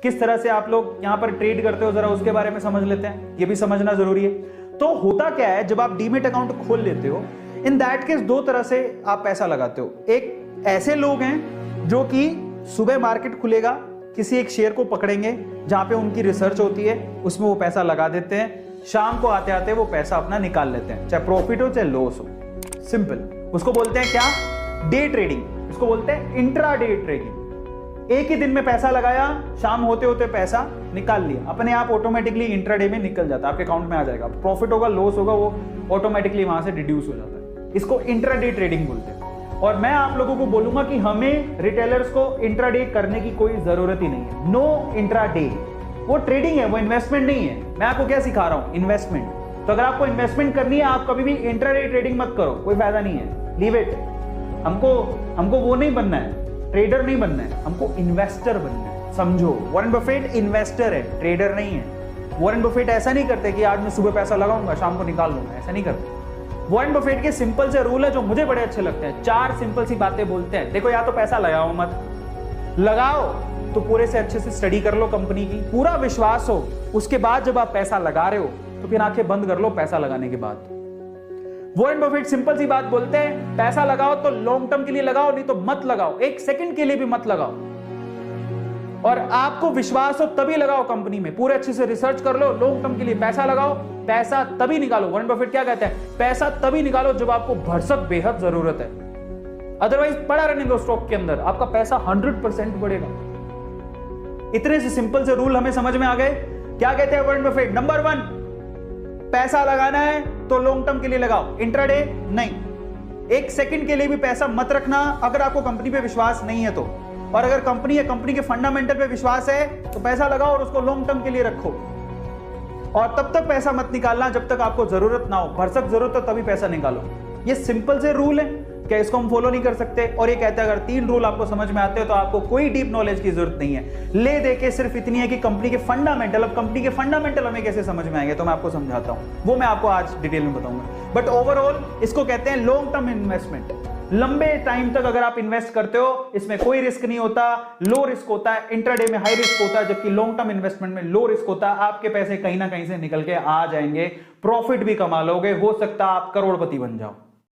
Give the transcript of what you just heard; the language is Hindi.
किस तरह से आप लोग यहां पर ट्रेड करते हो, जरा उसके बारे में समझ लेते हैं, ये भी समझना जरूरी है। तो होता क्या है, जब आप डीमेट अकाउंट खोल लेते हो, इन दैट केस दो तरह से आप पैसा लगाते हो। एक ऐसे लोग हैं जो कि सुबह मार्केट खुलेगा, किसी एक शेयर को पकड़ेंगे जहां पे उनकी रिसर्च होती है, उसमें वो पैसा लगा देते हैं, शाम को आते आते वो पैसा अपना निकाल लेते हैं, चाहे प्रॉफिट हो चाहे लॉस हो। सिंपल। उसको बोलते हैं क्या? Day trading. उसको बोलते हैं इंट्रा डे ट्रेडिंग। एक ही दिन में पैसा लगाया, शाम होते होते पैसा निकाल लिया, अपने आप ऑटोमेटिकली इंट्राडे में निकल जाता है, आपके अकाउंट में आ जाएगा। प्रॉफिट होगा, लॉस होगा, वो ऑटोमेटिकली वहां से डिड्यूस हो जाता है। इसको इंट्राडे ट्रेडिंग बोलते हैं। और मैं आप लोगों को बोलूंगा कि हमें रिटेलर्स को इंट्राडे करने की कोई जरूरत ही नहीं है। नो इंट्राडे, वो ट्रेडिंग है, वो इन्वेस्टमेंट नहीं है। मैं आपको क्या सिखा रहा हूं? इन्वेस्टमेंट। तो अगर आपको इन्वेस्टमेंट करनी है, आप कभी भी इंट्राडे ट्रेडिंग मत करो, कोई फायदा नहीं है, लीव इट। हमको वो नहीं बनना है, ट्रेडर नहीं बनना है, हमको इन्वेस्टर बनना है, समझो। वॉरेन बफेट इन्वेस्टर है, ट्रेडर नहीं है। वॉरेन बफेट ऐसा नहीं करते कि आज मैं सुबह पैसा लगाऊंगा, शाम को निकाल लूंगा, ऐसा नहीं करते। वॉरेन बफेट के सिंपल से रूल है जो मुझे बड़े अच्छे लगते हैं। 4 सिंपल सी बातें बोलते हैं। देखो, या तो पैसा लगाओ मत, लगाओ तो पूरे से अच्छे से स्टडी कर लो कंपनी की, पूरा विश्वास हो, उसके बाद जब आप पैसा लगा रहे हो तो फिर आंखें बंद कर लो पैसा लगाने के बाद। वॉरेन बफेट सिंपल सी बात बोलते हैं, पैसा लगाओ तो लॉन्ग टर्म के लिए लगाओ, नहीं तो मत लगाओ, 1 सेकंड के लिए भी मत लगाओ। और आपको विश्वास हो तभी लगाओ कंपनी में, पूरे अच्छे से रिसर्च कर लो, लॉन्ग टर्म के लिए पैसा लगाओ, पैसा तभी निकालो। वॉरेन बफेट क्या कहते हैं? पैसा तभी निकालो जब आपको भरसक बेहद जरूरत है, अदरवाइज पड़ा रहने दो स्टॉक के अंदर, आपका पैसा 100% बढ़ेगा। इतने से सिंपल से रूल हमें समझ में आ गए। क्या कहते हैं वॉरेन बफेट? नंबर 1, पैसा लगाना है तो लॉन्ग टर्म के लिए लगाओ, इंट्राडे नहीं। 1 सेकंड के लिए भी पैसा मत रखना अगर आपको कंपनी पे विश्वास नहीं है तो। और अगर कंपनी है, कंपनी के फंडामेंटल पे विश्वास है तो पैसा लगाओ और उसको लॉन्ग टर्म के लिए रखो। और तब तक पैसा मत निकालना जब तक आपको जरूरत ना हो, भरसक जरूरत हो तभी पैसा निकालो। ये सिंपल से रूल है, क्या इसको हम फॉलो नहीं कर सकते? और ये कहते हैं अगर 3 रूल आपको समझ में आते हो तो आपको कोई डीप नॉलेज की जरूरत नहीं है। ले दे के सिर्फ इतनी है कि कंपनी के फंडामेंटल, अब कंपनी के फंडामेंटल हमें कैसे समझ में आएंगे तो मैं आपको समझाता हूं, वो मैं आपको आज डिटेल में बताऊंगा। बट ओवरऑल इसको कहते हैं लॉन्ग टर्म इन्वेस्टमेंट। लंबे टाइम तक अगर आप इन्वेस्ट करते हो, इसमें कोई रिस्क नहीं होता, लो रिस्क होता है। इंट्राडे में हाई रिस्क होता है, जबकि लॉन्ग टर्म इन्वेस्टमेंट में लो रिस्क होता है। आपके पैसे कहीं ना कहीं से निकल के आ जाएंगे, प्रॉफिट भी कमा लोगे, हो सकता है आप करोड़पति बन जाओ।